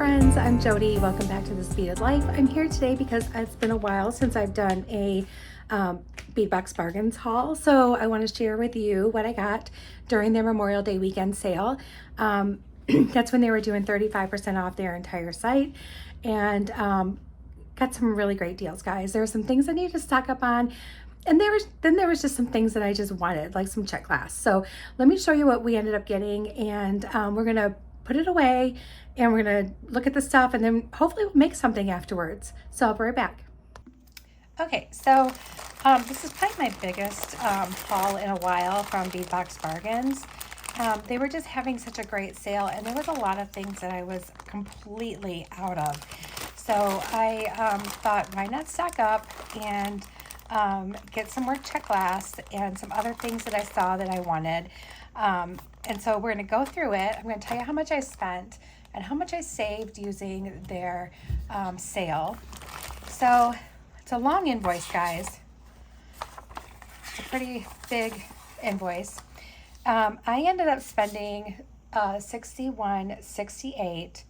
friends, I'm Jody. Welcome back to This Beaded Life. I'm here today because it's been a while since I've done a Bead Box Bargains haul. So I want to share with you what I got during their Memorial Day weekend sale. That's when they were doing 35% off their entire site, and got some really great deals, guys. There were some things I needed to stock up on, and there was just some things that I just wanted, like some Czech glass. So let me show you what we ended up getting, and we're gonna put it away and we're gonna look at the stuff, and then hopefully we'll make something afterwards. So I'll be right back. Okay, so this is probably my biggest haul in a while from Bead Box Bargains. They were just having such a great sale, and there was a lot of things that I was completely out of. So I thought, why not stock up and get some more Czech glass and some other things that I saw that I wanted. And so we're going to go through it. I'm going to tell you how much I spent and how much I saved using their sale. So it's a long invoice, guys. It's a pretty big invoice. I ended up spending $61.68,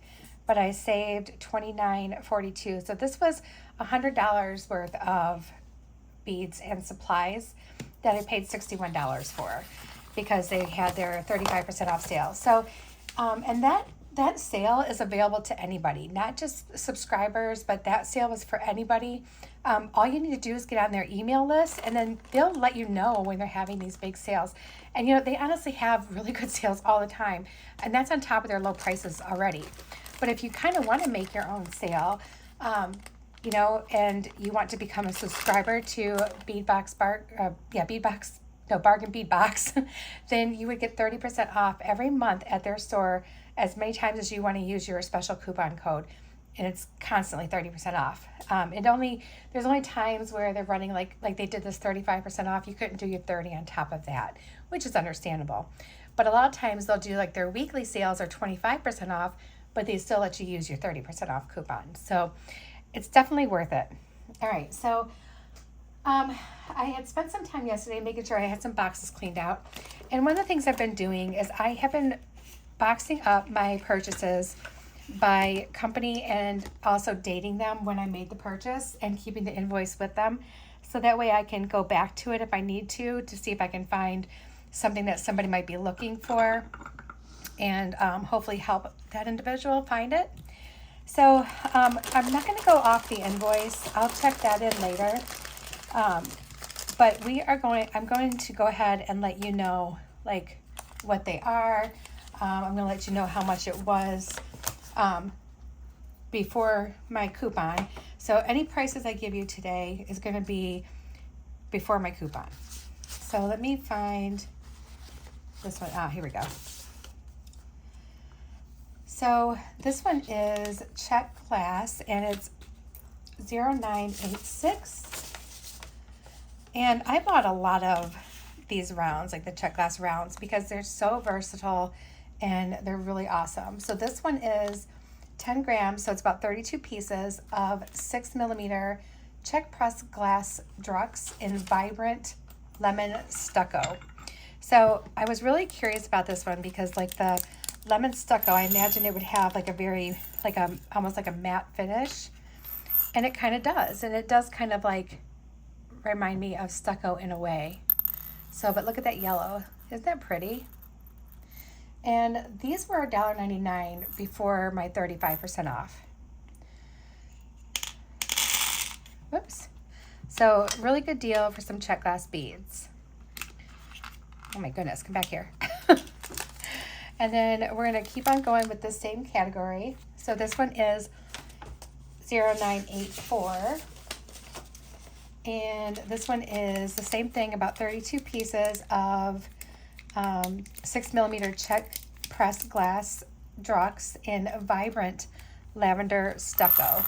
but I saved $29.42. So this was $100 worth of beads and supplies that I paid $61 for, because they had their 35% off sale. So, and that sale is available to anybody, not just subscribers, but that sale was for anybody. All you need to do is get on their email list, and then they'll let you know when they're having these big sales. And you know, they honestly have really good sales all the time, and that's on top of their low prices already. But if you kind of want to make your own sale, you know, and you want to become a subscriber to Bargain Bead Box, then you would get 30% off every month at their store as many times as you want to use your special coupon code, and it's constantly 30% off. There's only times where they're running like they did this 35% off. You couldn't do your 30 on top of that, which is understandable. But a lot of times they'll do like their weekly sales are 25% off, but they still let you use your 30% off coupon. So it's definitely worth it. All right, so I had spent some time yesterday making sure I had some boxes cleaned out. And one of the things I've been doing is I have been boxing up my purchases by company and also dating them when I made the purchase and keeping the invoice with them. So that way I can go back to it if I need to see if I can find something that somebody might be looking for, and hopefully help that individual find it. So I'm not going to go off the invoice. I'll check that in later. But I'm going to go ahead and let you know like what they are. I'm going to let you know how much it was before my coupon. So any prices I give you today is going to be before my coupon. So let me find this one. Here we go. So this one is Czech Glass, and it's 0986. And I bought a lot of these rounds, like the Czech Glass rounds, because they're so versatile and they're really awesome. So this one is 10 grams, so it's about 32 pieces of 6mm Czech pressed glass drux in vibrant lemon stucco. So I was really curious about this one because like the lemon stucco, I imagine it would have like a very, almost like a matte finish. And it kind of does. And it does kind of like remind me of stucco in a way. So, but look at that yellow. Isn't that pretty? And these were $1.99 before my 35% off. Whoops. So really good deal for some Czech glass beads. Oh my goodness, come back here. And then we're going to keep on going with the same category. So this one is 0984. And this one is the same thing, about 32 pieces of 6mm Czech pressed glass drux in vibrant lavender stucco.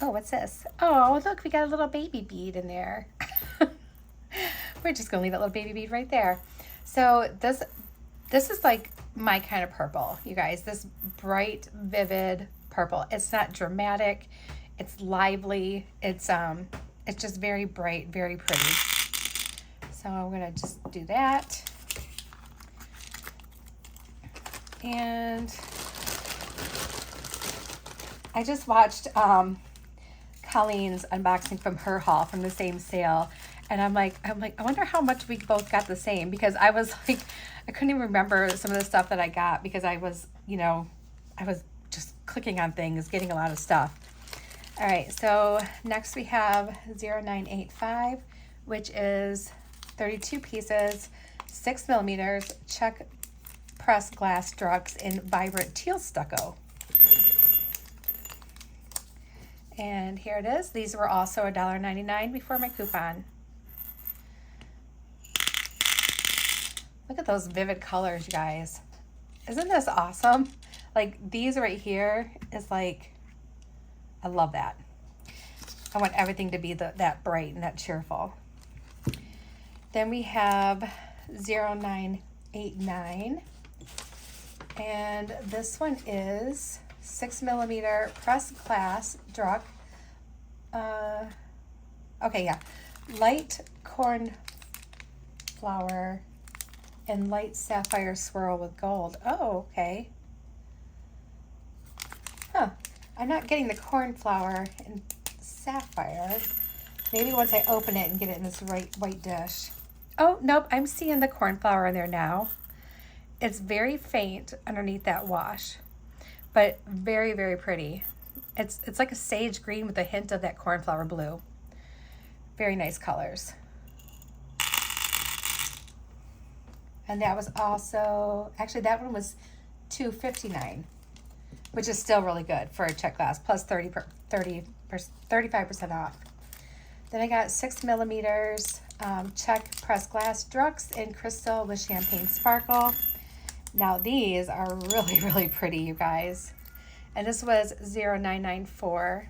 Oh, what's this? Oh, look, we got a little baby bead in there. We're just going to leave that little baby bead right there. So this is like my kind of purple, you guys. This bright, vivid purple. It's not dramatic. It's lively. It's just very bright, very pretty. So I'm gonna just do that. And I just watched Colleen's unboxing from her haul from the same sale, and I'm like, I wonder how much we both got the same, because I was like, I couldn't even remember some of the stuff that I got because I was, you know, I was just clicking on things, getting a lot of stuff. All right, so next we have 0985, which is 32 pieces, 6 millimeters, Czech pressed glass drugs in vibrant teal stucco. And here it is. These were also $1.99 before my coupon. Look at those vivid colors, you guys. Isn't this awesome? Like, these right here is like, I love that. I want everything to be that bright and that cheerful. Then we have 0989. And this one is 6 millimeter pressed glass drug. Okay, yeah. Light corn flower and light sapphire swirl with gold. Oh, okay. Huh. I'm not getting the cornflower and sapphire. Maybe once I open it and get it in this right white dish. Oh, nope. I'm seeing the cornflower in there now. It's very faint underneath that wash, but very, very pretty. It's like a sage green with a hint of that cornflower blue. Very nice colors. And that was also, actually that one was $2.59, which is still really good for a Czech Glass, plus 35% off. Then I got 6 millimeters Czech pressed glass drugs in crystal with champagne sparkle. Now these are really, really pretty, you guys. And this was $0994.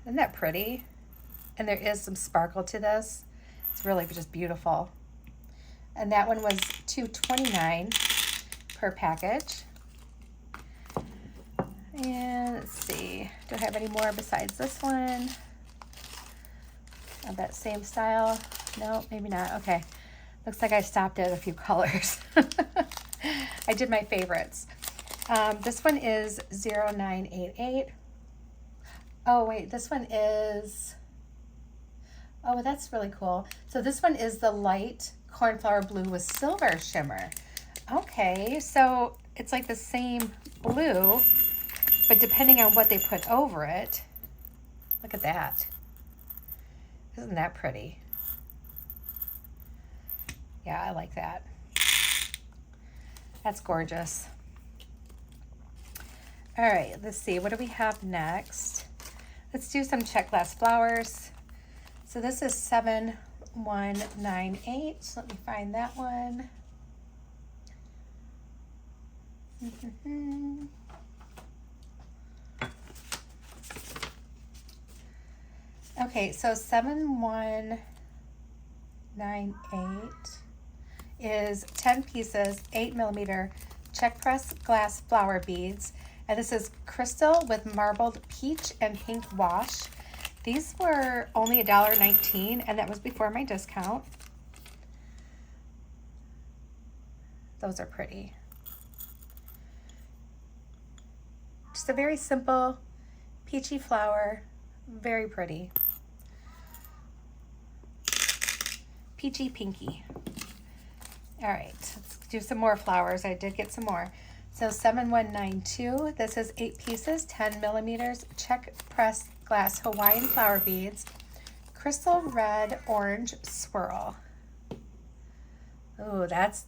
Isn't that pretty? And there is some sparkle to this. It's really just beautiful. And that one was $2.29 per package. And let's see, do I have any more besides this one? Of that same style? No, maybe not. Okay. Looks like I stopped at a few colors. I did my favorites. This one is 0988. Oh, wait, this one is, oh, that's really cool. So this one is the light cornflower blue with silver shimmer. Okay, so it's like the same blue, but depending on what they put over it, look at that. Isn't that pretty? Yeah, I like that. That's gorgeous. All right, let's see. What do we have next? Let's do some Czech Glass flowers. So this is 7198. So let me find that one. Okay, so 7198 is 10 pieces, 8 millimeter Czech press glass flower beads. And this is crystal with marbled peach and pink wash. These were only $1.19, and that was before my discount. Those are pretty. Just a very simple peachy flower, very pretty. Peachy pinky. All right, let's do some more flowers. I did get some more. So 7192, this is 8 pieces, 10 millimeters, Czech pressed glass Hawaiian flower beads, crystal red orange swirl. Oh, that's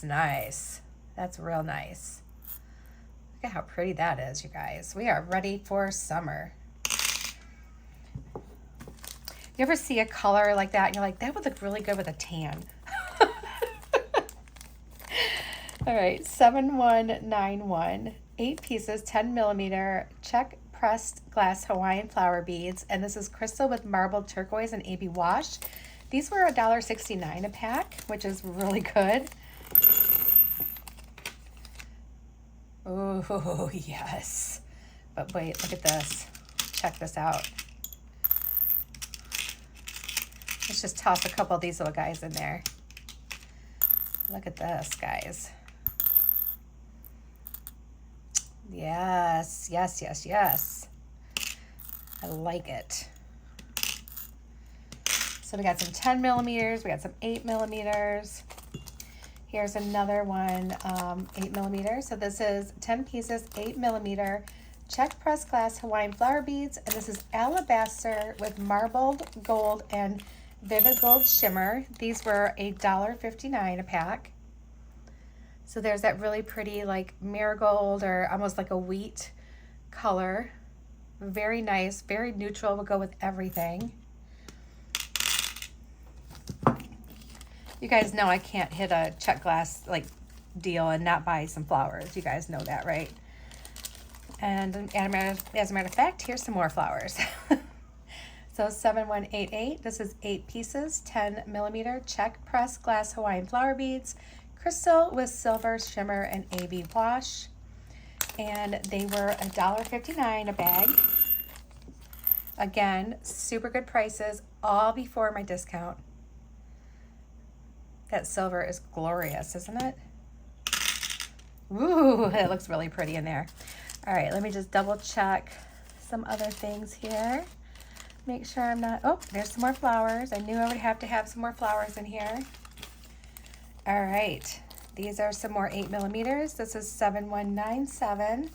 nice. That's real nice. Look at how pretty that is, you guys. We are ready for summer. You ever see a color like that and you're like, that would look really good with a tan? All right, 7191, 8 pieces, 10 millimeter Czech pressed glass Hawaiian flower beads, and this is crystal with marbled turquoise and AB wash. These were $1.69 a pack, which is really good. Oh, yes. But wait, look at this. Check this out. Let's just toss a couple of these little guys in there. Look at this, guys. Yes, yes, yes, yes. I like it. So we got some 10 millimeters, we got some 8 millimeters. Here's another one, 8 millimeters. So this is 10 pieces, 8 millimeter, Czech pressed glass Hawaiian flower beads. And this is alabaster with marbled gold and vivid gold shimmer. These were $1.59 a pack. So there's that really pretty like marigold or almost like a wheat color. Very nice, very neutral, will go with everything. You guys know I can't hit a Czech Glass like deal and not buy some flowers. You guys know that, right? And as a matter of fact, here's some more flowers. So 7188, this is 8 pieces, 10 millimeter, Czech pressed glass Hawaiian flower beads, crystal with silver shimmer and AB wash. And they were $1.59 a bag. Again, super good prices, all before my discount. That silver is glorious, isn't it? Ooh, it looks really pretty in there. All right, let me just double check some other things here. Make sure I'm not, oh, there's some more flowers. I knew I would have to have some more flowers in here. All right, these are some more 8 millimeters. This is 7197.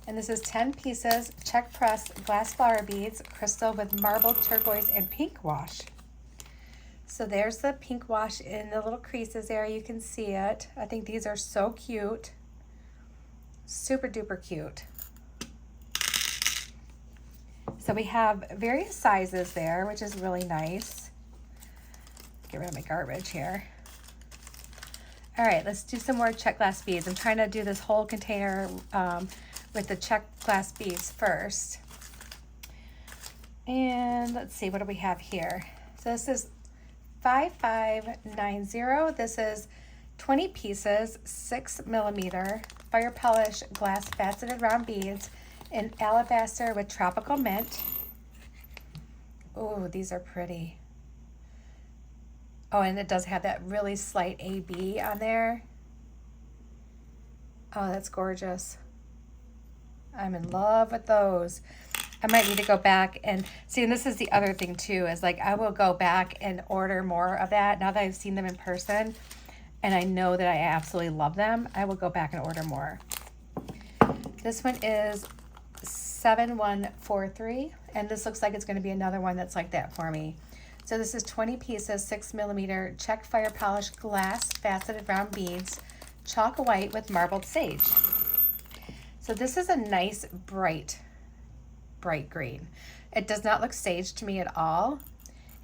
And this is 10 pieces, Czech pressed glass flower beads, crystal with marbled turquoise and pink wash. So there's the pink wash in the little creases there. You can see it. I think these are so cute. Super duper cute. So we have various sizes there, which is really nice. Get rid of my garbage here. All right, let's do some more Czech glass beads. I'm trying to do this whole container with the Czech glass beads first. And let's see, what do we have here? So this is 5590. This is 20 pieces, 6 millimeter, fire polish glass faceted round beads in alabaster with tropical mint. Oh, these are pretty. Oh, and it does have that really slight AB on there. Oh, that's gorgeous. I'm in love with those. I might need to go back and see, and this is the other thing too, is like I will go back and order more of that now that I've seen them in person and I know that I absolutely love them. I will go back and order more. This one is 7143, and this looks like it's going to be another one that's like that for me. So this is 20 pieces, 6 millimeter, Czech fire polish glass faceted round beads, chalk white with marbled sage. So this is a nice bright green. It does not look sage to me at all.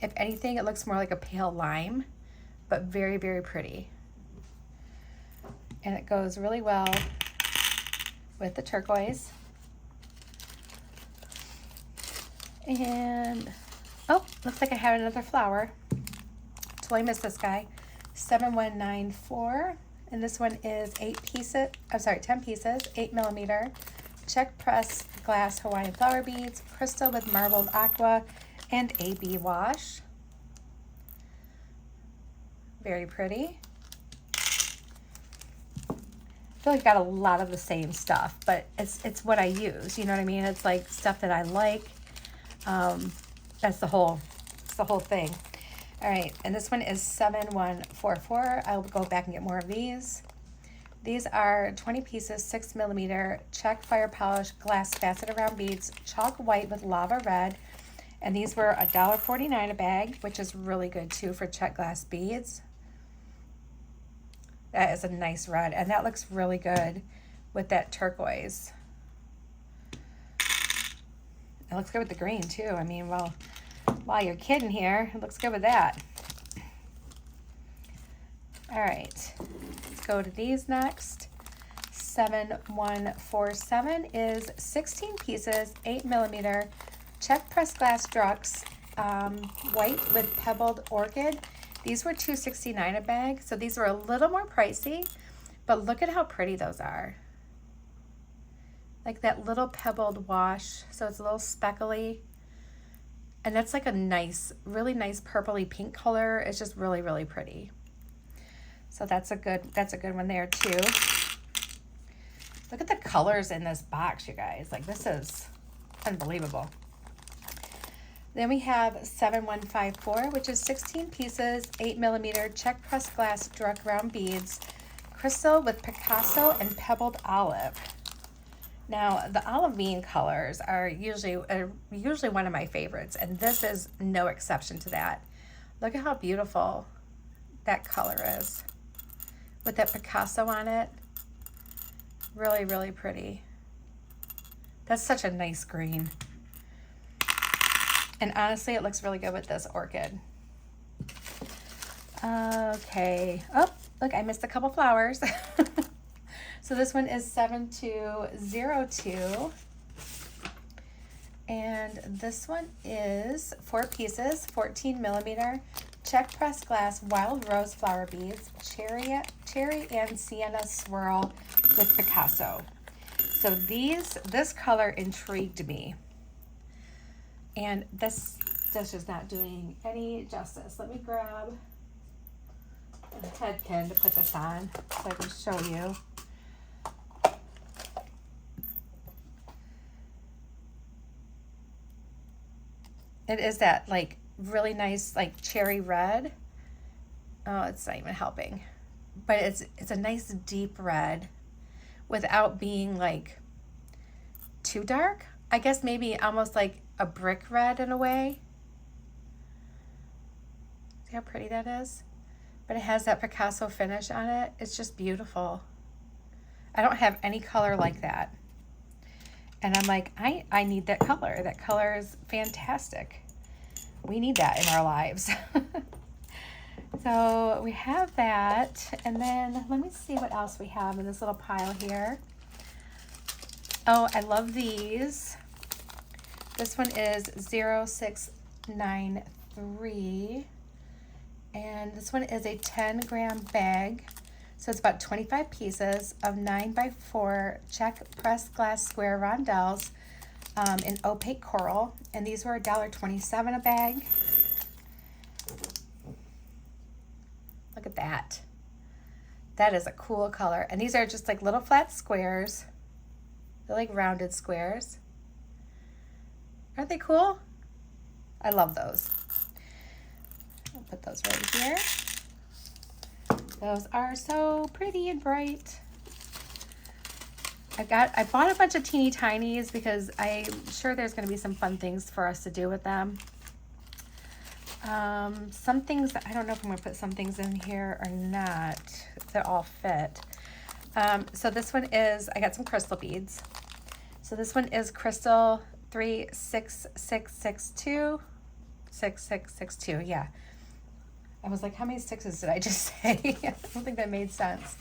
If anything, it looks more like a pale lime, but very, very pretty. And it goes really well with the turquoise. And, oh, looks like I have another flower. Totally missed this guy. 7194. And this one is 10 pieces, 8 millimeter, Czech press glass Hawaiian flower beads, crystal with marbled aqua, and AB wash. Very pretty. I feel like I got a lot of the same stuff, but it's what I use. You know what I mean? It's like stuff that I like. That's the whole thing. All right, and this one is 7144. I'll go back and get more of these. These are 20 pieces, 6 millimeter, Czech fire polish glass faceted round beads, chalk white with lava red. And these were $1.49 a bag, which is really good too for Czech glass beads. That is a nice red, and that looks really good with that turquoise. It looks good with the green too. I mean, well, while you're kidding here, it looks good with that. All right, let's go to these next. 7147 is 16 pieces, 8 millimeter, Czech pressed glass Drux, white with pebbled orchid. These were $2.69 a bag, so these were a little more pricey, but look at how pretty those are. Like that little pebbled wash, so it's a little speckly. And that's like a nice, really nice purpley pink color. It's just really, really pretty. So that's a good one there too. Look at the colors in this box, you guys. Like, this is unbelievable. Then we have 7154, which is 16 pieces, 8mm Czech pressed glass direct round beads, crystal with Picasso and pebbled olive. Now, the olive bean colors are usually one of my favorites, and this is no exception to that. Look at how beautiful that color is with that Picasso on it. Really, really pretty. That's such a nice green. And honestly, it looks really good with this orchid. Okay. Oh, look, I missed a couple flowers. So this one is 7202. And this one is 4 pieces, 14mm Czech pressed glass wild rose flower beads, cherry and sienna swirl with Picasso. So this color intrigued me. And this is not doing any justice. Let me grab a head pin to put this on so I can show you. It is that like really nice like cherry red. Oh, it's not even helping. But it's a nice deep red without being like too dark. I guess maybe almost like a brick red in a way. See how pretty that is? But it has that Picasso finish on it. It's just beautiful. I don't have any color like that. And I'm like, I need that color. That color is fantastic. We need that in our lives. So we have that. And then let me see what else we have in this little pile here. Oh, I love these. This one is 0693. And this one is a 10-gram bag. So it's about 25 pieces of 9x4 Czech pressed glass square rondelles in opaque coral. And these were $1.27 a bag. Look at that. That is a cool color. And these are just like little flat squares. They're like rounded squares. Aren't they cool? I love those. I'll put those right here. Those are so pretty and bright. I bought a bunch of teeny tinies because I'm sure there's going to be some fun things for us to do with them. Some things that I don't know if I'm going to put some things in here or not that all fit. So this one is, I got some crystal beads. So this one is crystal 36662. 6662, yeah. I was like, how many sixes did I just say? I don't think that made sense.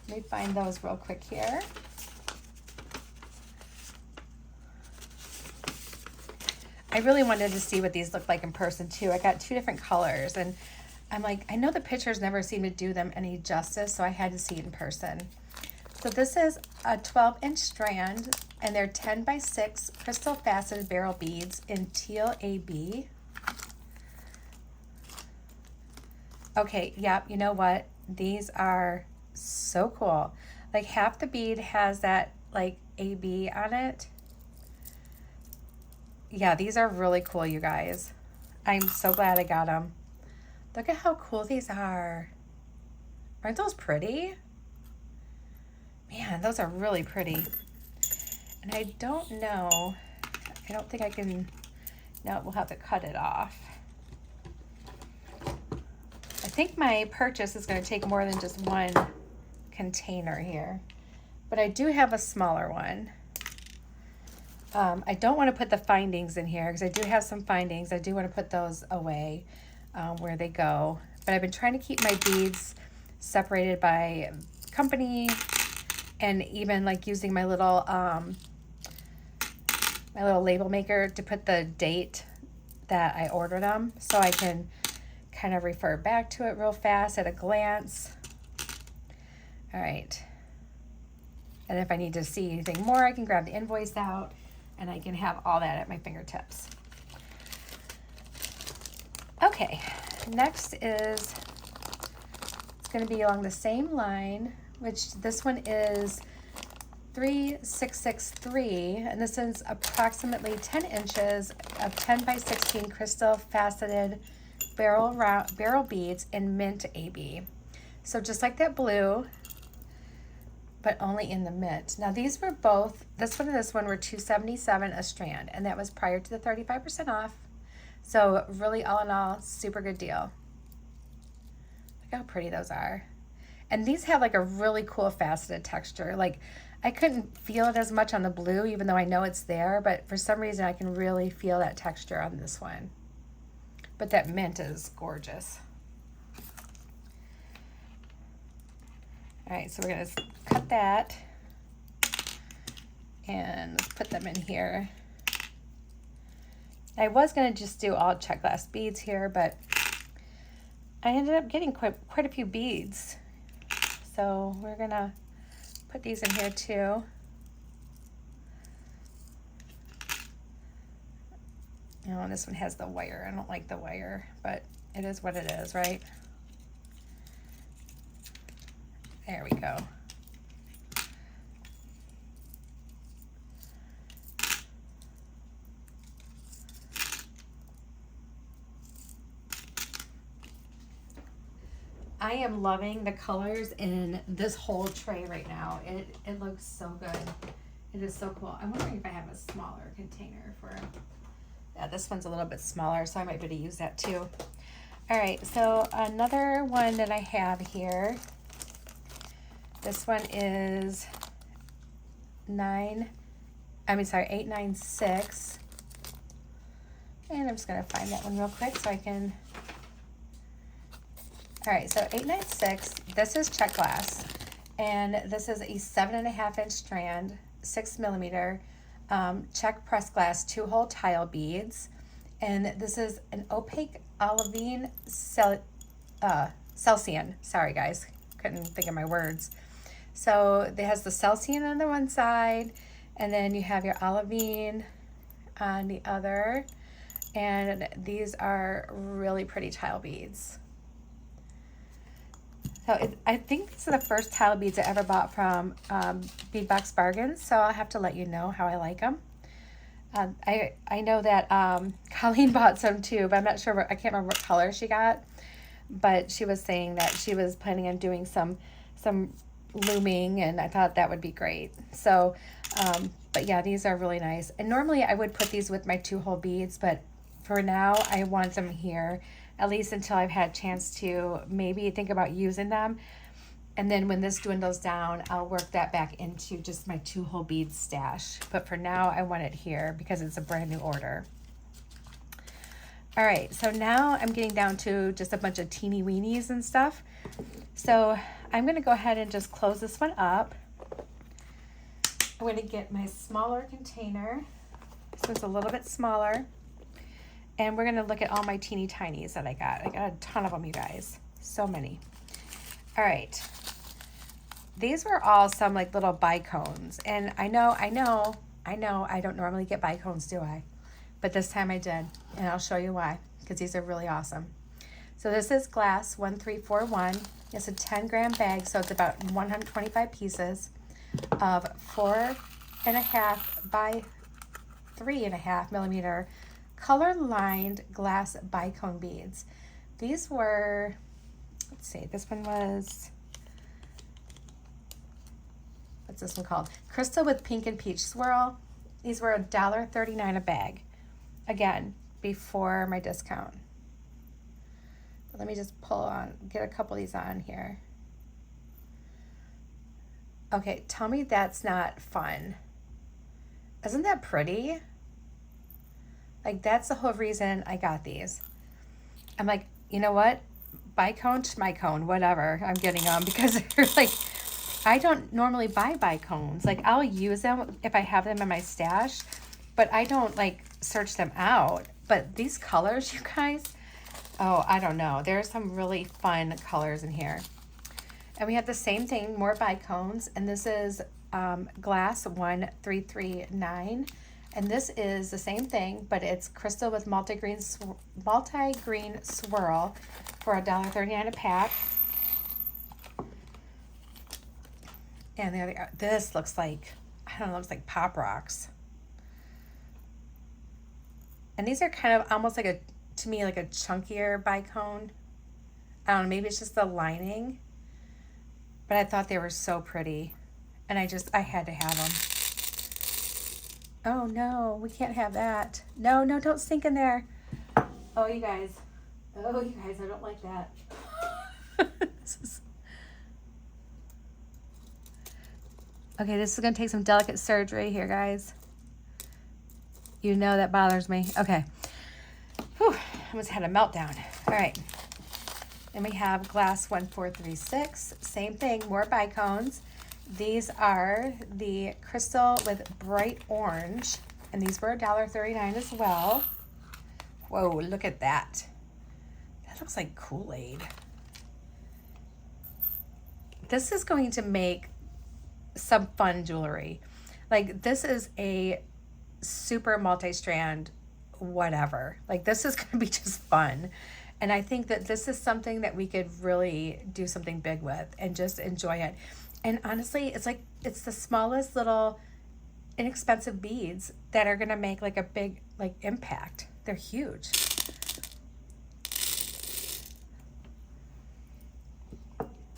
Let me find those real quick here. I really wanted to see what these look like in person too. I got 2 different colors and I'm like, I know the pictures never seem to do them any justice, so I had to see it in person. So this is a 12-inch strand and they're 10x6 crystal faceted barrel beads in teal AB. Okay, yep, you know what? These are so cool. Like half the bead has that like AB on it. Yeah, these are really cool, you guys. I'm so glad I got them. Look at how cool these are. Aren't those pretty? Man, those are really pretty. And I don't know, I don't think I can, no, we'll have to cut it off. I think my purchase is going to take more than just one container here, but I do have a smaller one. I don't want to put the findings in here because I do have some findings. I do want to put those away where they go, but I've been trying to keep my beads separated by company and even like using my little label maker to put the date that I ordered them so I can kind of refer back to it real fast at a glance. All right. And if I need to see anything more, I can grab the invoice out and I can have all that at my fingertips. Okay, next is, it's going to be along the same line, which this one is 3663, and this is approximately 10 inches of 10 by 16 crystal faceted barrel beads in mint AB. So just like that blue, but only in the mint. Now these were both, this one and this one were $277 a strand, and that was prior to the 35% off. So really, all in all, super good deal. Look how pretty those are. And these have like a really cool faceted texture. Like, I couldn't feel it as much on the blue, even though I know it's there, but for some reason I can really feel that texture on this one. But that mint is gorgeous. All right, so we're gonna cut that and put them in here. I was gonna just do all Czech glass beads here, but I ended up getting quite a few beads. So we're gonna put these in here too. Oh, this one has the wire. I don't like the wire, but it is what it is, right? There we go. I am loving the colors in this whole tray right now. It looks so good. It is so cool. I'm wondering if I have a smaller container for, yeah, this one's a little bit smaller, so I might be able to use that too. All right, so another one that I have here, this one is 896. And I'm just gonna find that one real quick so I can, all right, so 896, this is Czech glass, and this is a 7.5 inch strand, 6 millimeter, Czech pressed glass 2-hole tile beads, and this is an opaque olivine Celsian. Sorry guys, couldn't think of my words. So it has the Celsian on the one side, and then you have your olivine on the other, and these are really pretty tile beads. So I think these are the first tile beads I ever bought from Bead Box Bargains, so I'll have to let you know how I like them. I know that Colleen bought some too, but I'm not sure, I can't remember what color she got, but she was saying that she was planning on doing some looming, and I thought that would be great. So, but yeah, these are really nice. And normally I would put these with my 2-hole beads, but for now I want them here, at least until I've had a chance to maybe think about using them. And then when this dwindles down, I'll work that back into just my 2-hole bead stash. But for now, I want it here because it's a brand new order. All right, so now I'm getting down to just a bunch of teeny weenies and stuff. So I'm gonna go ahead and just close this one up. I'm gonna get my smaller container. This one's a little bit smaller. And we're gonna look at all my teeny tinies that I got. I got a ton of them, you guys. So many. All right. These were all some like little bicones. And I know, I don't normally get bicones, do I? But this time I did. And I'll show you why, because these are really awesome. So this is glass 1341. It's a 10-gram bag, so it's about 125 pieces of 4.5 by 3.5 millimeter color-lined glass bicone beads. These were, let's see, this one was, what's this one called? Crystal with pink and peach swirl. These were $1.39 a bag. Again, before my discount. But let me just get a couple of these on here. Okay, tell me that's not fun. Isn't that pretty? Like, that's the whole reason I got these. I'm like, you know what? Bicone, schmicone, whatever. I'm getting them because they're like, I don't normally buy bicones. Like, I'll use them if I have them in my stash, but I don't like search them out. But these colors, you guys, oh, I don't know. There's some really fun colors in here. And we have the same thing, more bicones, and this is glass 1339. And this is the same thing, but it's crystal with multi-green swirl for $1.39 a pack. And there they are. This looks like I don't know, looks like Pop Rocks. And these are kind of almost like to me, like a chunkier bicone. I don't know, maybe it's just the lining. But I thought they were so pretty. And I had to have them. Oh no, we can't have that. No, no, don't sink in there. Oh, you guys. Oh, you guys, I don't like that. Okay, this is going to take some delicate surgery here, guys. You know that bothers me. Okay. Whew, I almost had a meltdown. All right. Then we have Glass 1436. Same thing, more bicones. These are the crystal with bright orange. And these were $1.39 as well. Whoa, look at that. That looks like Kool-Aid. This is going to make some fun jewelry. Like, this is a super multi-strand whatever. Like, this is going to be just fun. And I think that this is something that we could really do something big with and just enjoy it. And honestly, it's the smallest little inexpensive beads that are going to make like a big like impact. They're huge.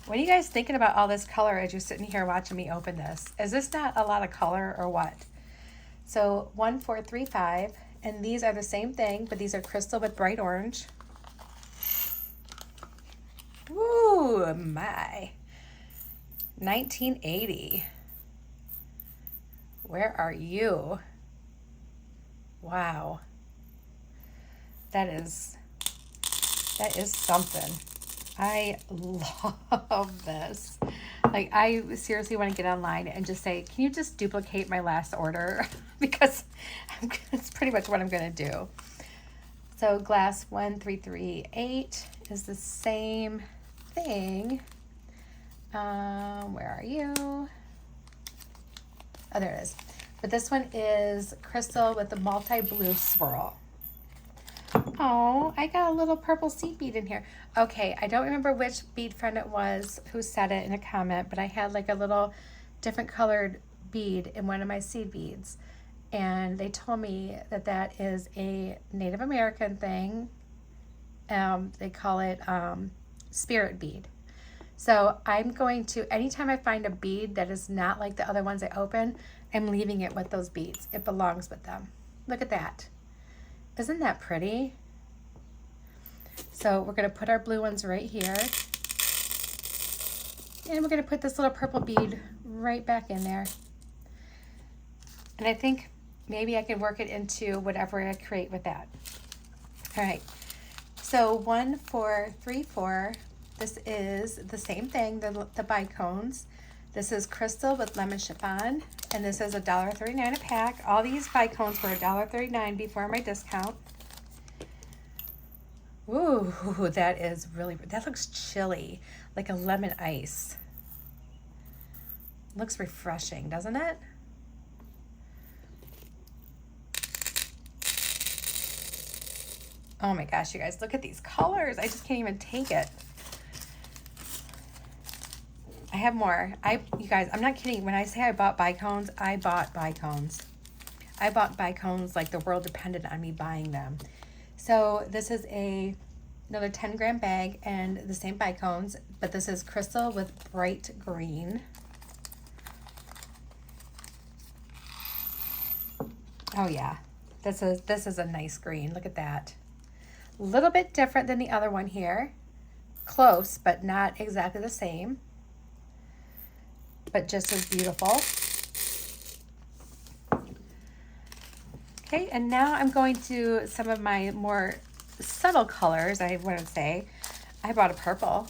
What are you guys thinking about all this color as you're sitting here watching me open this? Is this not a lot of color or what? So 1435, and these are the same thing, but these are crystal with bright orange. Ooh, my. 1980. Where are you? Wow. That is something. I love this. Like, I seriously want to get online and just say, can you just duplicate my last order? Because it's pretty much what I'm going to do. So Glass 1338 is the same thing. Where are you? Oh, there it is. But this one is crystal with the multi-blue swirl. Oh, I got a little purple seed bead in here. Okay, I don't remember which bead friend it was who said it in a comment, but I had like a little different colored bead in one of my seed beads. And they told me that that is a Native American thing. They call it spirit bead. So I'm going to, anytime I find a bead that is not like the other ones I open, I'm leaving it with those beads. It belongs with them. Look at that. Isn't that pretty? So we're going to put our blue ones right here. And we're going to put this little purple bead right back in there. And I think maybe I can work it into whatever I create with that. All right. So 1434, this is the same thing, the bicones. This is crystal with lemon chiffon, and this is $1.39 a pack. All these bicones were $1.39 before my discount. Ooh, that is really, that looks chilly, like a lemon ice. Looks refreshing, doesn't it? Oh my gosh, you guys, look at these colors. I just can't even take it. I have more. You guys, I'm not kidding. When I say I bought bicones, I bought bicones. I bought bicones like the world depended on me buying them. So this is another 10-gram bag and the same bicones, but this is crystal with bright green. Oh yeah, this is a nice green. Look at that. A little bit different than the other one here. Close, but not exactly the same. But just as beautiful. Okay, and now I'm going to some of my more subtle colors, I want to say. I bought a purple.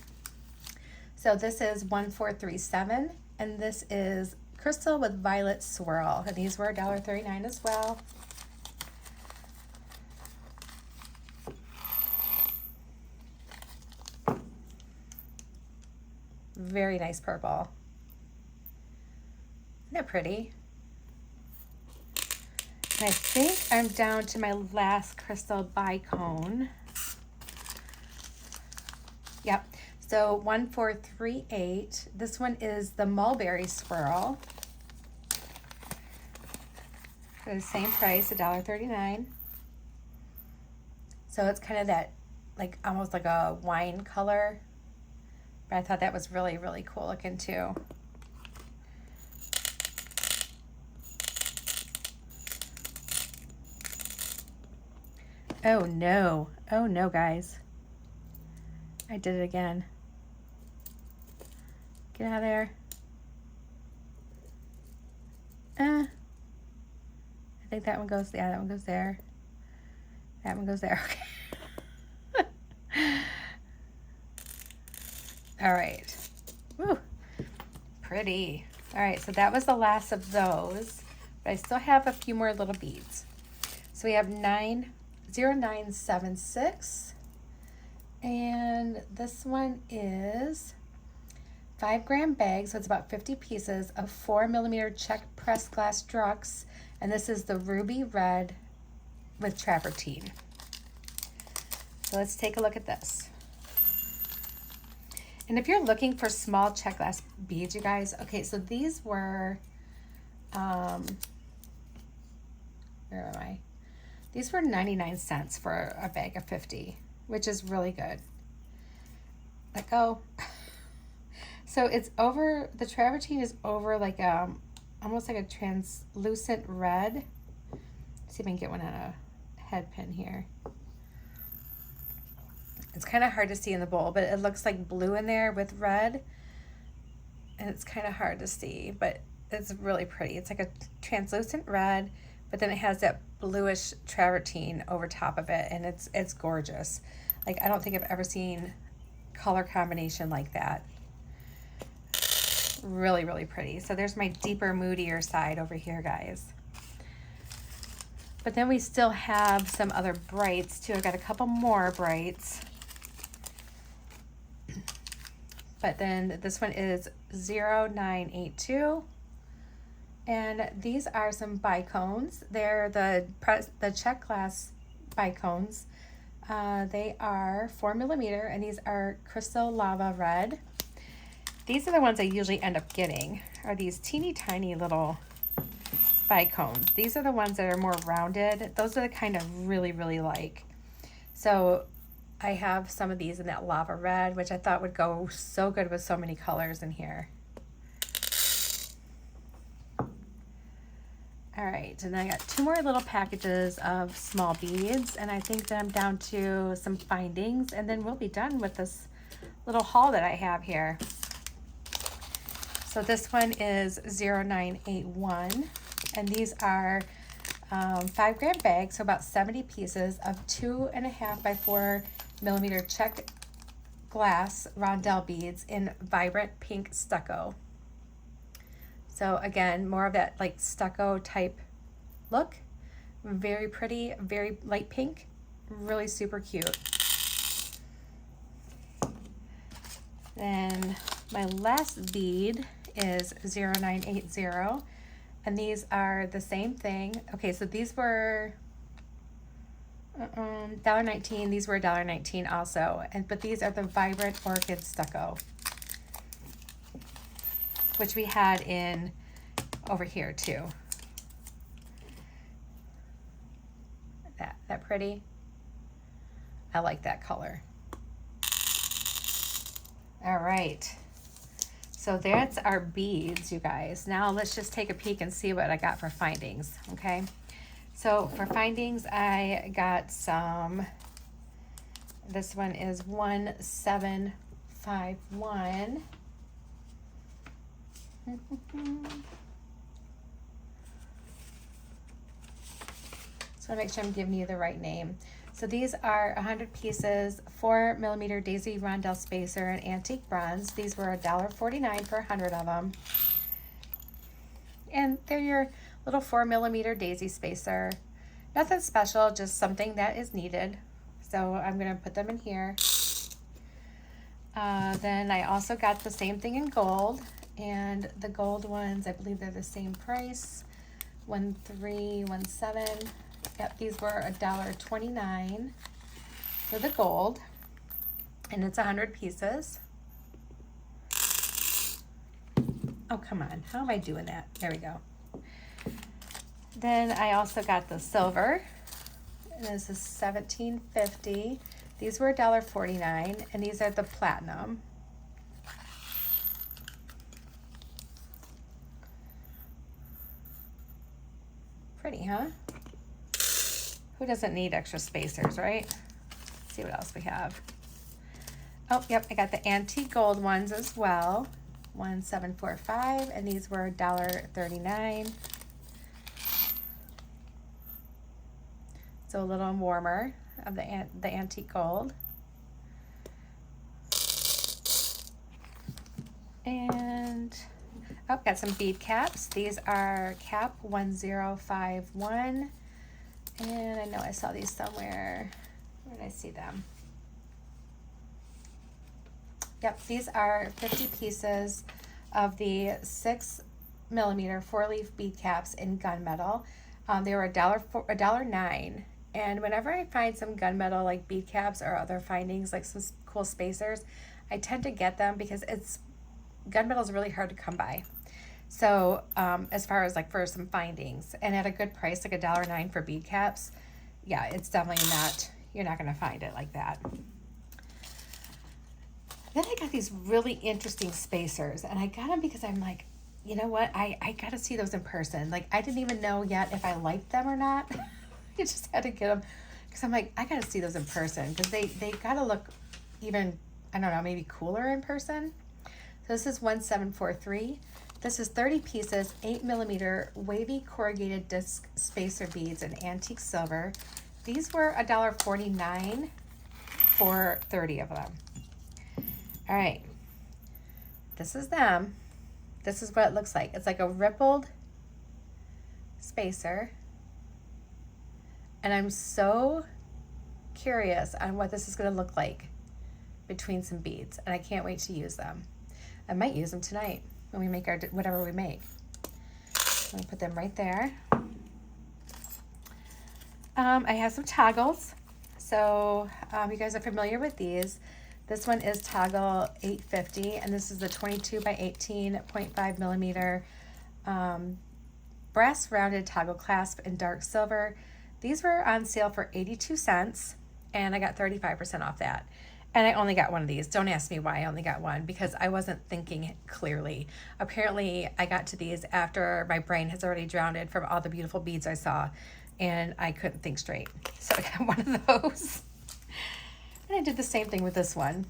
So this is 1437, and this is crystal with violet swirl. And these were $1.39 as well. Very nice purple. Isn't that pretty? And I think I'm down to my last crystal bicone. Yep. So 1438. This one is the mulberry swirl. for the same price, $1.39. So it's kind of that, like, almost like a wine color. But I thought that was really, really cool looking too. Oh no. Oh no, guys. I did it again. Get out of there. I think that one goes, yeah, that one goes there. That one goes there, okay. All right. Woo. Pretty. All right, so that was the last of those, but I still have a few more little beads. So we have 0976, and this one is 5-gram bag, so it's about 50 pieces of 4mm Czech pressed glass Drux, and this is the ruby red with travertine. So let's take a look at this. And if you're looking for small Czech glass beads, you guys, okay, so these were, where am I? These were 99 cents for a bag of 50, which is really good. Let go. So it's over, the travertine is over like almost like a translucent red. Let's see if I can get one on a head pin here. It's kind of hard to see in the bowl, but it looks like blue in there with red. And it's kind of hard to see, but it's really pretty. It's like a translucent red, but then it has that bluish travertine over top of it, and it's gorgeous. Like, I don't think I've ever seen color combination like that. Really, really pretty. So there's my deeper, moodier side over here, guys. But then we still have some other brights too. I've got a couple more brights. But then this one is 0982. And these are some Bicones. They're the Czech Glass Bicones. They are 4mm, and these are Crystal Lava Red. These are the ones I usually end up getting, are these teeny tiny little Bicones. These are the ones that are more rounded. Those are the kind I really, really like. So I have some of these in that lava red, which I thought would go so good with so many colors in here. All right, and then I got 2 more little packages of small beads, and I think that I'm down to some findings, and then we'll be done with this little haul that I have here. So this one is 0981, and these are 5-gram bags, so about 70 pieces of 2.5 by 4mm Czech glass rondelle beads in vibrant pink stucco. So again, more of that like stucco type look. Very pretty, very light pink, really super cute. Then my last bead is 0980, and these are the same thing. Okay, so these were $1.19. These were $1.19 also, but these are the vibrant orchid stucco, which we had in over here too. That pretty. I like that color. All right. So that's our beads, you guys. Now let's just take a peek and see what I got for findings, okay? So for findings, I got some, this one is 1751. So I make sure I'm giving you the right name. So these are 100 pieces, 4mm daisy rondelle spacer and antique bronze. These were $1.49 for 100 of them. And they're your little 4mm daisy spacer. Nothing special, just something that is needed. So I'm gonna put them in here. Then I also got the same thing in gold, and the gold ones, I believe they're the same price, 1317. Yep, these were $1.29 for the gold, and it's 100 pieces. Oh, come on, how am I doing that? There we go. Then I also got the silver, and this is $17.50. These were $1.49, and these are the platinum. Pretty, huh? Who doesn't need extra spacers, right? Let's see what else we have. Oh, yep, I got the antique gold ones as well. 1745, and these were $1.39. So a little warmer of the antique gold. And oh, got some bead caps. These are cap 1051. And I know I saw these somewhere. Where did I see them? Yep, these are 50 pieces of the 6mm 4-leaf bead caps in gunmetal. They were $1.09. And whenever I find some gunmetal like bead caps or other findings like some cool spacers, I tend to get them because gunmetal is really hard to come by. So as far as like for some findings and at a good price, like $1.09 for bead caps, yeah, it's definitely not, you're not going to find it like that. Then I got these really interesting spacers, and I got them because I'm like, you know what, I got to see those in person. Like, I didn't even know yet if I liked them or not. I just had to get them because I'm like, I got to see those in person because they got to look even, I don't know, maybe cooler in person. So this is 1743. This is 30 pieces, 8mm wavy corrugated disc spacer beads in antique silver. These were $1.49 for 30 of them. All right, this is them. This is what it looks like. It's like a rippled spacer. And I'm so curious on what this is gonna look like between some beads. And I can't wait to use them. I might use them tonight when we make our, whatever we make. I'm gonna put them right there. I have some toggles. So you guys are familiar with these. This one is toggle 850, and this is the 22 by 18.5mm brass rounded toggle clasp in dark silver. These were on sale for 82 cents, and I got 35% off that. And I only got one of these. Don't ask me why I only got one, because I wasn't thinking clearly. Apparently, I got to these after my brain has already drowned from all the beautiful beads I saw, and I couldn't think straight. So I got one of those. And I did the same thing with this one.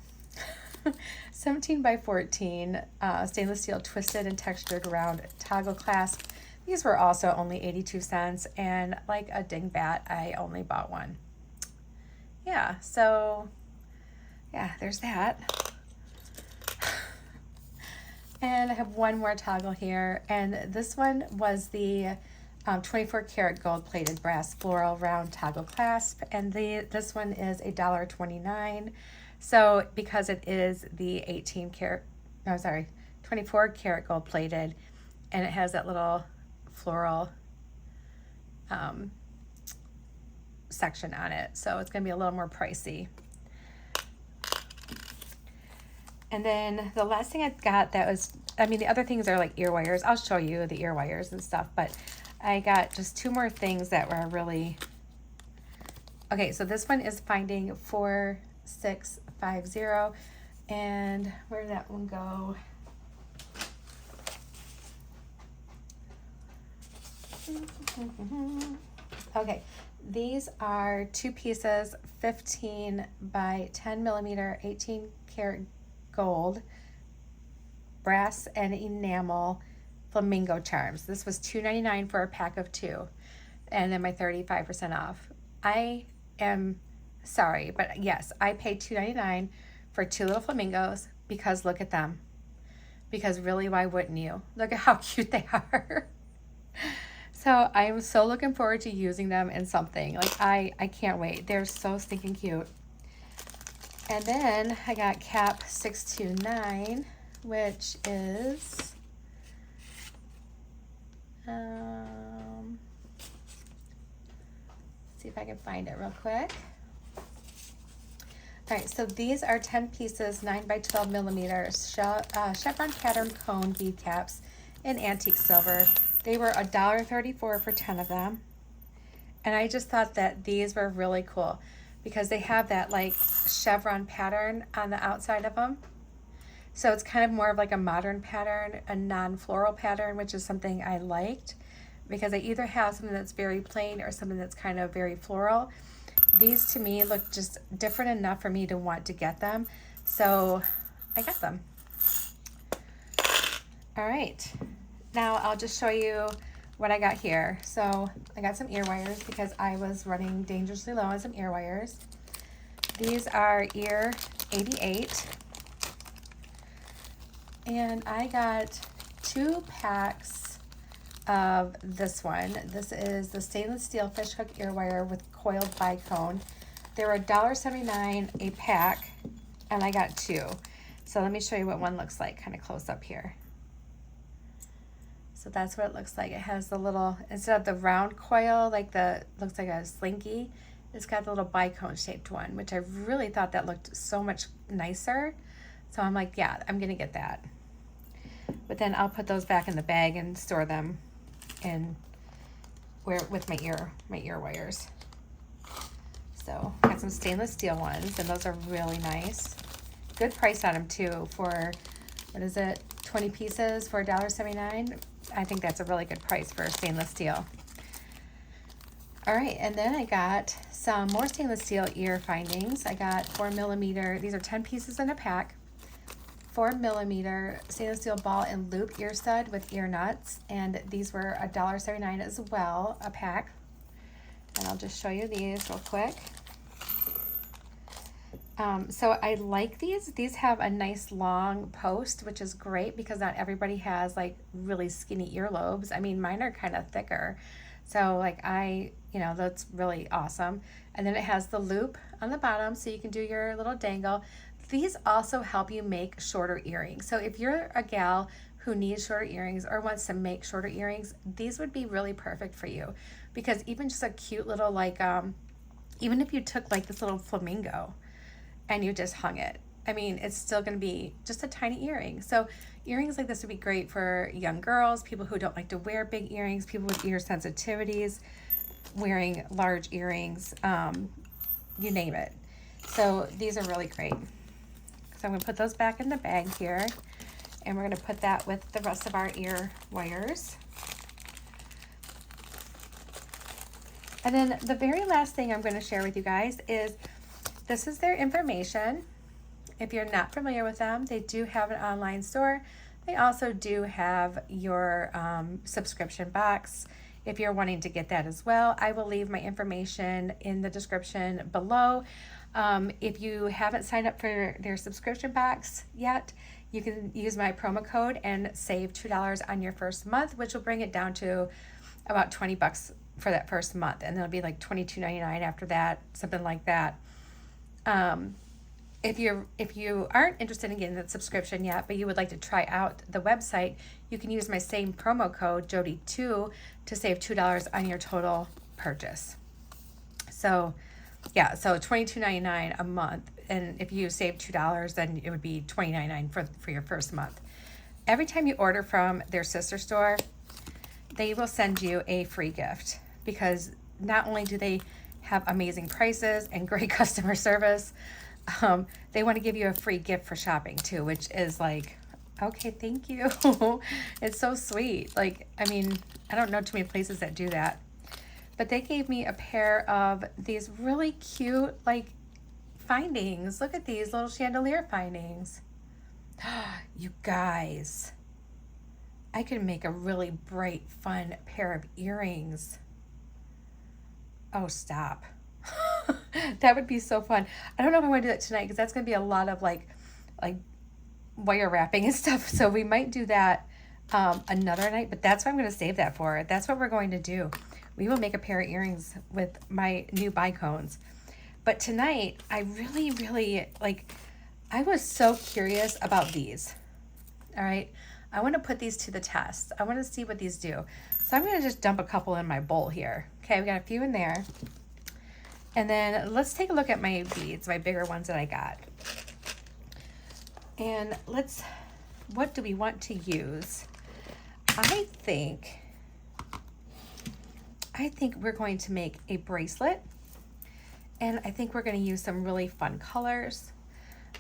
17 by 14 stainless steel twisted and textured round toggle clasp. These were also only 82 cents, and like a dingbat, I only bought one. Yeah, so yeah, there's that. And I have one more toggle here, and this one was the 24 karat gold plated brass floral round toggle clasp, and this one is $1.29. So because it is the 24 karat gold plated, and it has that little floral section on it, so it's gonna be a little more pricey. And then the last thing I got that was, I mean, the other things are like ear wires. I'll show you the ear wires and stuff, but I got just two more things that were really, okay, so this one is finding 4650, and where did that one go? Okay, these are two pieces, 15 by 10mm, 18 karat gold, brass and enamel flamingo charms. This was $2.99 for a pack of two, and then my 35% off. I am sorry, but yes, I paid $2.99 for two little flamingos because look at them. Because really, why wouldn't you? Look at how cute they are. So I'm so looking forward to using them in something. Like I can't wait. They're so stinking cute. And then I got cap 629, which is see if I can find it real quick. All right, so these are 10 pieces, 9 by 12mm chevron pattern cone bead caps in antique silver. They were $1.34 for 10 of them. And I just thought that these were really cool because they have that like chevron pattern on the outside of them. So it's kind of more of like a modern pattern, a non-floral pattern, which is something I liked because I either have something that's very plain or something that's kind of very floral. These to me look just different enough for me to want to get them. So I got them. All right, now I'll just show you what I got here. So I got some ear wires because I was running dangerously low on some ear wires. These are ear 88. And I got 2 packs of this one. This is the stainless steel fish hook ear wire with coiled bicone. They were $1.79 a pack, and I got 2. So let me show you what one looks like kind of close up here. So that's what it looks like. It has the little, instead of the round coil, like looks like a slinky, it's got the little bicone shaped one, which I really thought that looked so much nicer. So I'm like, yeah, I'm gonna get that. But then I'll put those back in the bag and store them in with my ear wires. So got some stainless steel ones, and those are really nice. Good price on them too for, what is it, 20 pieces for $1.79. I think that's a really good price for stainless steel. All right, and then I got some more stainless steel ear findings. I got 4mm, these are 10 pieces in a pack. 4mm stainless steel ball and loop ear stud with ear nuts, and these were $1.79 as well a pack. And I'll just show you these real quick. So I like these. These have a nice long post, which is great because not everybody has like really skinny earlobes. I mean, mine are kind of thicker. So like that's really awesome. And then it has the loop on the bottom so you can do your little dangle. These also help you make shorter earrings. So if you're a gal who needs shorter earrings or wants to make shorter earrings, these would be really perfect for you because even just a cute little like, even if you took like this little flamingo and you just hung it, I mean, it's still gonna be just a tiny earring. So earrings like this would be great for young girls, people who don't like to wear big earrings, people with ear sensitivities, wearing large earrings, you name it. So these are really great. So I'm gonna put those back in the bag here, and we're gonna put that with the rest of our ear wires. And then the very last thing I'm gonna share with you guys is, this is their information. If you're not familiar with them, they do have an online store. They also do have your subscription box if you're wanting to get that as well. I will leave my information in the description below. If you haven't signed up for their subscription box yet, you can use my promo code and save $2 on your first month, which will bring it down to about 20 bucks for that first month. And it'll be like $22.99 after that, something like that. If you aren't interested in getting that subscription yet, but you would like to try out the website, you can use my same promo code, Jody2, to save $2 on your total purchase. So yeah, so $22.99 a month, and if you save $2, then it would be $29.99 for your first month. Every time you order from their sister store, they will send you a free gift because not only do they have amazing prices and great customer service, they want to give you a free gift for shopping too, which is like, okay, thank you. It's so sweet. Like, I mean, I don't know too many places that do that. But they gave me a pair of these really cute, like, findings. Look at these little chandelier findings. You guys, I could make a really bright, fun pair of earrings. Oh, stop. That would be so fun. I don't know if I want to do that tonight because that's going to be a lot of like wire wrapping and stuff. So we might do that another night, but that's what I'm going to save that for. That's what we're going to do. We will make a pair of earrings with my new Bicones. But tonight, I really, really, I was so curious about these. All right. I want to put these to the test. I want to see what these do. So I'm going to just dump a couple in my bowl here. Okay, we got a few in there. And then let's take a look at my beads, my bigger ones that I got. And what do we want to use? I think I think we're going to make a bracelet, and I think we're going to use some really fun colors.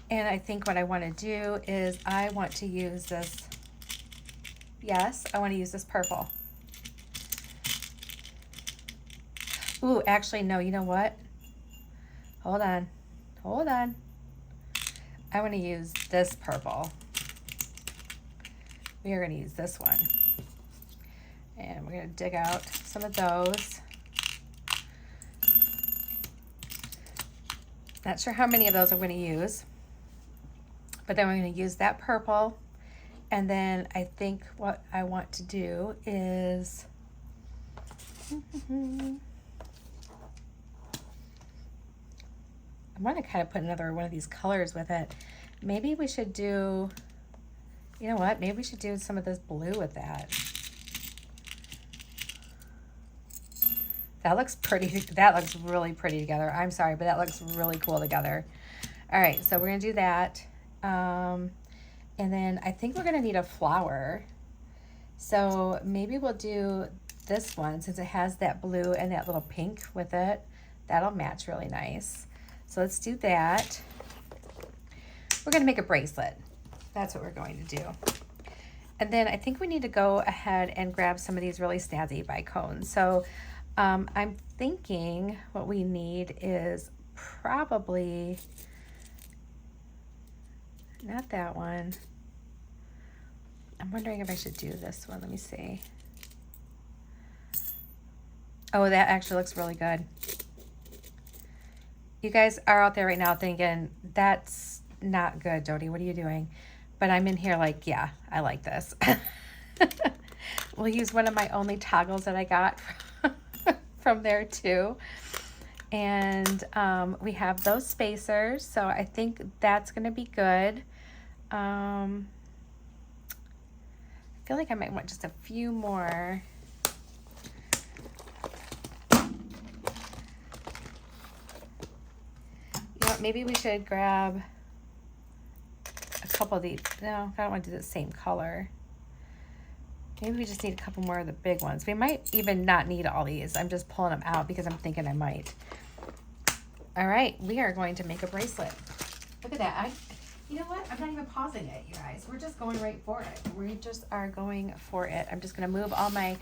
And I think what I want to do is I want to use this, yes, I want to use this purple. Ooh, actually, no, you know what? Hold on. Hold on. I want to use this purple. We are going to use this one. And we're going to dig out some of those. Not sure how many of those I'm going to use. But then we're going to use that purple. And then I think what I want to do is... I want to kind of put another one of these colors with it. Maybe we should do, you know what? Maybe we should do some of this blue with that. That looks pretty. That looks really pretty together. I'm sorry, but that looks really cool together. All right, so we're going to do that. And then I think we're going to need a flower. So maybe we'll do this one since it has that blue and that little pink with it. That'll match really nice. So let's do that. We're going to make a bracelet. That's what we're going to do. And then I think we need to go ahead and grab some of these really snazzy Bicones. So I'm thinking what we need is probably not that one. I'm wondering if I should do this one. Let me see. Oh, that actually looks really good. You guys are out there right now thinking, that's not good, Jody. What are you doing? But I'm in here like, yeah, I like this. We'll use one of my only toggles that I got from there too. And we have those spacers. So I think that's going to be good. I feel like I might want just a few more. Maybe we should grab a couple of these. No, I don't want to do the same color. Maybe we just need a couple more of the big ones. We might even not need all these. I'm just pulling them out because I'm thinking I might. All right, we are going to make a bracelet. Look at that. You know what? I'm not even pausing it, you guys. We're just going right for it. We just are going for it. I'm just going to move all my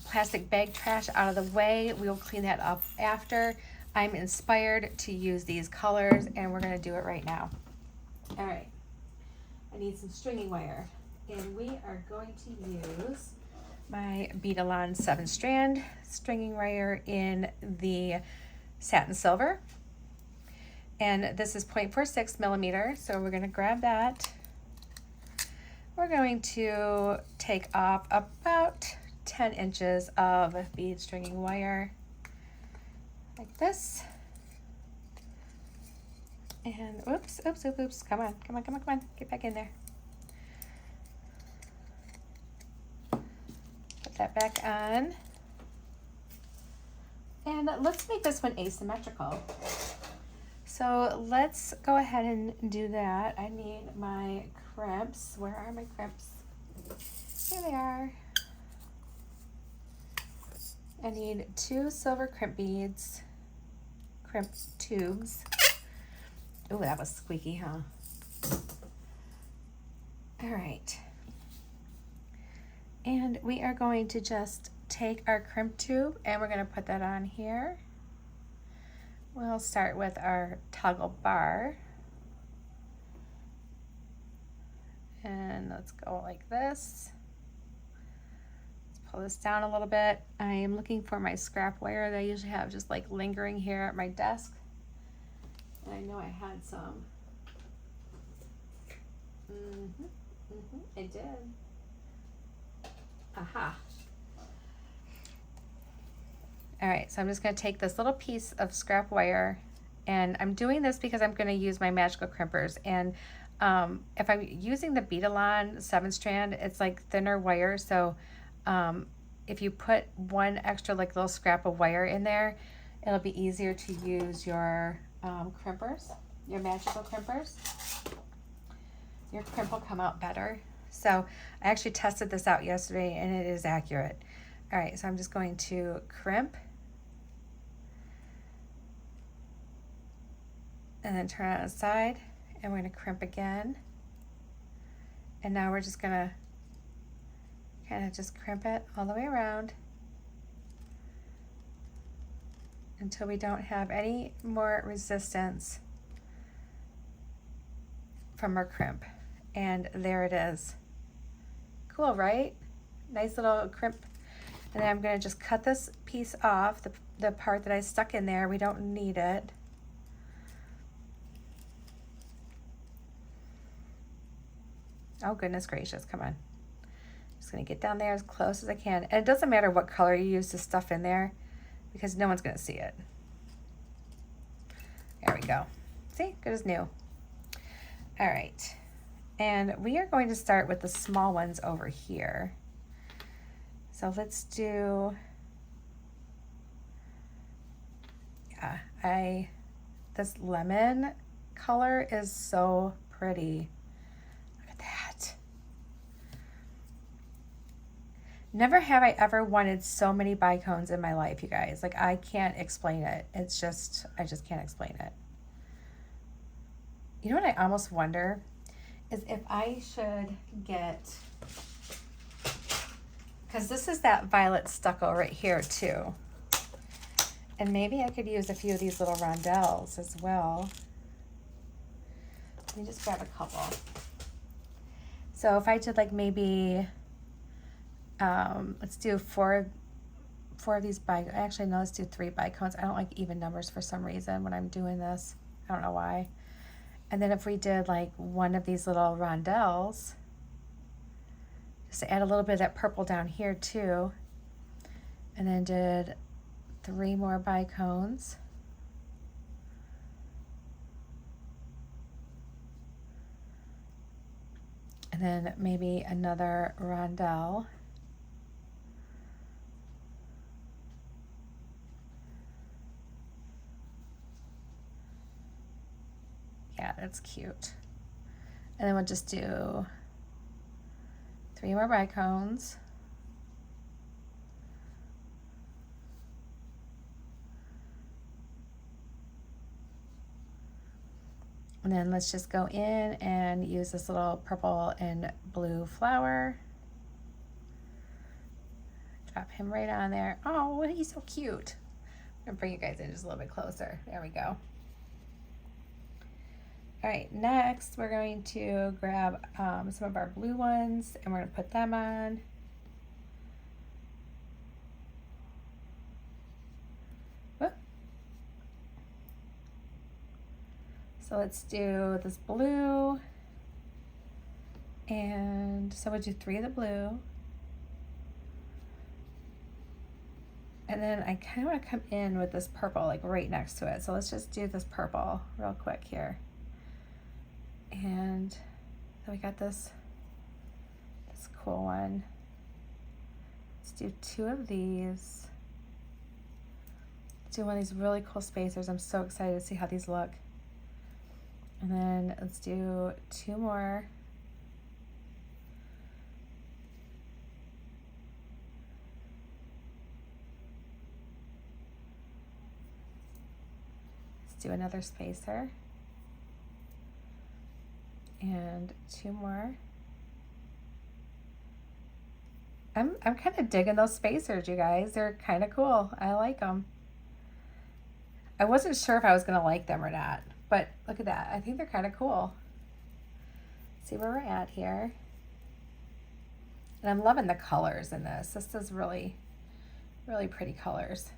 plastic bag trash out of the way. We'll clean that up after. I'm inspired to use these colors, and we're going to do it right now. All right. I need some stringing wire, and we are going to use my Bead 7-strand stringing wire in the satin silver. And this is 0.46 millimeter, so we're going to grab that. We're going to take off about 10 inches of bead stringing wire. Like this. And oops, come on, get back in there. Put that back on. And let's make this one asymmetrical. So let's go ahead and do that. I need my crimps. Where are my crimps? Here they are. I need 2 silver crimp beads, crimp tubes. Oh, that was squeaky, huh? All right. And we are going to just take our crimp tube and we're going to put that on here. We'll start with our toggle bar. And let's go like this. Pull this down a little bit. I am looking for my scrap wire that I usually have just like lingering here at my desk. And I know I had some. I did. Aha. All right, so I'm just going to take this little piece of scrap wire, and I'm doing this because I'm going to use my magical crimpers. And if I'm using the Bead 7-strand, it's like thinner wire, so if you put one extra like little scrap of wire in there, it'll be easier to use your crimpers, your magical crimpers. Your crimp will come out better. So I actually tested this out yesterday and it is accurate. All right, so I'm just going to crimp and then turn it on its side, and we're going to crimp again. And now we're just going to kind of just crimp it all the way around until we don't have any more resistance from our crimp. And there it is. Cool, right? Nice little crimp. And then I'm going to just cut this piece off, the part that I stuck in there. We don't need it. Oh, goodness gracious, come on. Just going to get down there as close as I can. And it doesn't matter what color you use to stuff in there because no one's going to see it. There we go. See, good as new. All right. And we are going to start with the small ones over here. So let's do, this lemon color is so pretty. Look at that. Never have I ever wanted so many bicones in my life, you guys. Like, I can't explain it. It's just, I just can't explain it. You know what I almost wonder is if I should get, because this is that violet stucco right here too. And maybe I could use a few of these little rondelles as well. Let me just grab a couple. So if I did like maybe, let's do four of these actually no, let's do 3 bicones. I don't like even numbers for some reason when I'm doing this. I don't know why. And then if we did like one of these little rondelles, just to add a little bit of that purple down here too. And then did 3 more bicones. And then maybe another rondelle. Yeah, that's cute. And then we'll just do 3 more bicones. And then let's just go in and use this little purple and blue flower. Drop him right on there. Oh, he's so cute. I'm gonna bring you guys in just a little bit closer. There we go. All right, next we're going to grab some of our blue ones and we're gonna put them on. Whoop. So let's do this blue. And so we'll do 3 of the blue. And then I kind of want to come in with this purple like right next to it. So let's just do this purple real quick here. And then we got this cool one. Let's do 2 of these. Let's do one of these really cool spacers. I'm so excited to see how these look. And then let's do 2 more. Let's do another spacer. And 2 more. I'm kind of digging those spacers, you guys. They're kind of cool. I like them. I wasn't sure if I was going to like them or not, but look at that. I think they're kind of cool. Let's see where we're at here. And I'm loving the colors in this. This is really, really pretty colors.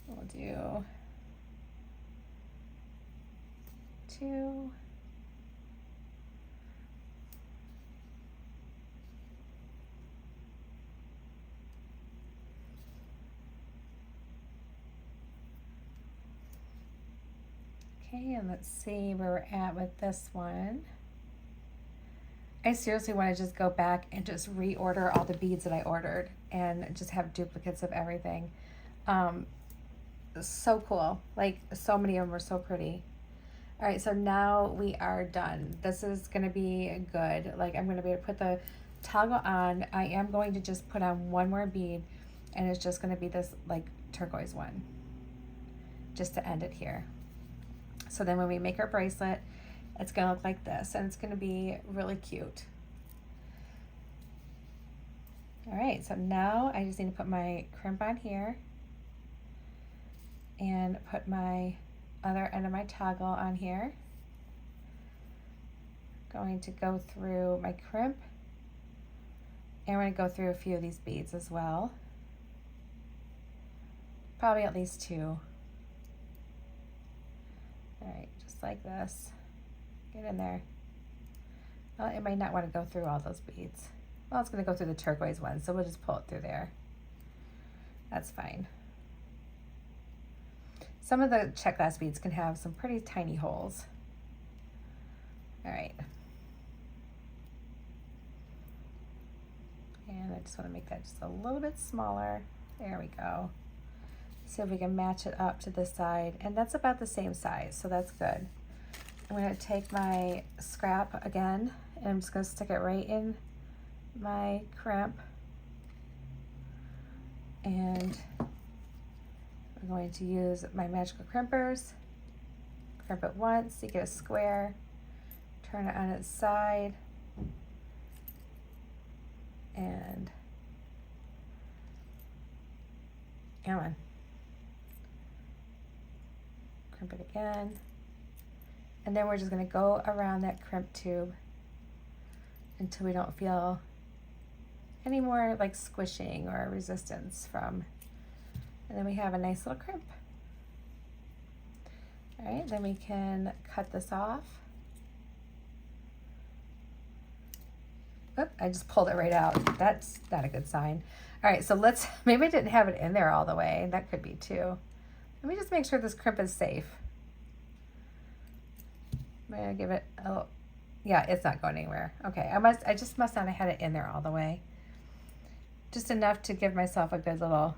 We'll do 2. Okay, and let's see where we're at with this one. I seriously want to just go back and just reorder all the beads that I ordered and just have duplicates of everything. So cool. Like, so many of them are so pretty. All right, so now we are done. This is going to be good. Like, I'm going to be able to put the toggle on, I am going to just put on one more bead, and it's just going to be this like turquoise one, just to end it here. So then when we make our bracelet, it's going to look like this, and it's going to be really cute. All right, so now I just need to put my crimp on here and put my other end of my toggle on here. Going to go through my crimp, and we're going to go through a few of these beads as well. Probably at least 2. All right, just like this. Get in there. Well, it might not want to go through all those beads. Well, it's going to go through the turquoise one, so we'll just pull it through there. That's fine. Some of the Czech glass beads can have some pretty tiny holes. All right. And I just want to make that just a little bit smaller. There we go. See if we can match it up to this side. And that's about the same size, so that's good. I'm going to take my scrap again, and I'm just going to stick it right in my crimp. And I'm going to use my magical crimpers. Crimp it once, you get a square. Turn it on its side. And come on. Crimp it again. And then we're just going to go around that crimp tube until we don't feel any more like squishing or resistance from. And then we have a nice little crimp. All right, then we can cut this off. Oop, I just pulled it right out. That's not a good sign. All right, so let's, maybe I didn't have it in there all the way. That could be too. Let me just make sure this crimp is safe. I'm gonna give it a little, yeah, it's not going anywhere. Okay, I just must not have had it in there all the way. Just enough to give myself a good little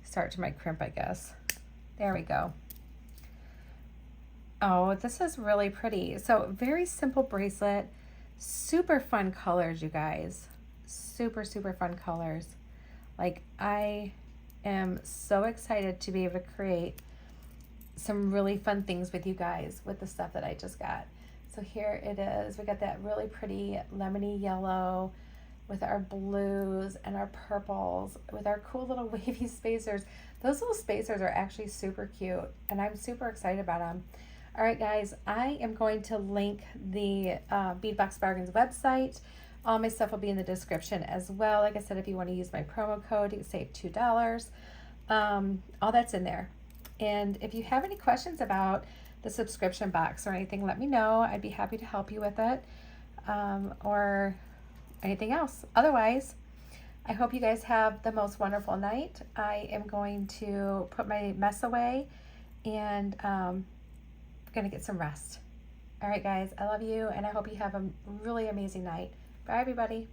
start to my crimp, I guess. There we go. Oh, this is really pretty. So very simple bracelet, super fun colors, you guys. Super, super fun colors. Like, I am so excited to be able to create some really fun things with you guys with the stuff that I just got. So here it is. We got that really pretty lemony yellow with our blues and our purples with our cool little wavy spacers. Those little spacers are actually super cute, and I'm super excited about them. All right, guys, I am going to link the Beadbox Bargains website. All my stuff will be in the description as well. Like I said, if you want to use my promo code, you can save $2. All that's in there. And if you have any questions about the subscription box or anything, let me know. I'd be happy to help you with it, or anything else. Otherwise, I hope you guys have the most wonderful night. I am going to put my mess away and gonna get some rest. All right, guys, I love you, and I hope you have a really amazing night. Bye, everybody.